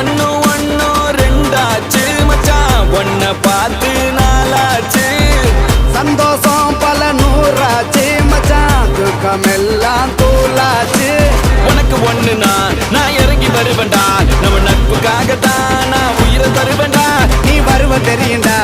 ஒன்னு ஒன்னு ரெண்டாச்சு மச்சான் ஒன்ன பார்த்து நாளாச்சு சந்தோஷம் பல நூறாச்சு மச்சான் துக்கமெல்லாம் தூளாச்சு உனக்கு ஒண்ணுனா நான் இறங்கி வருவேன்டா நம்ம நட்புக்காகத்தான் நான் உயிரை தருவேன்டா நீ வருவ தெரியுண்டா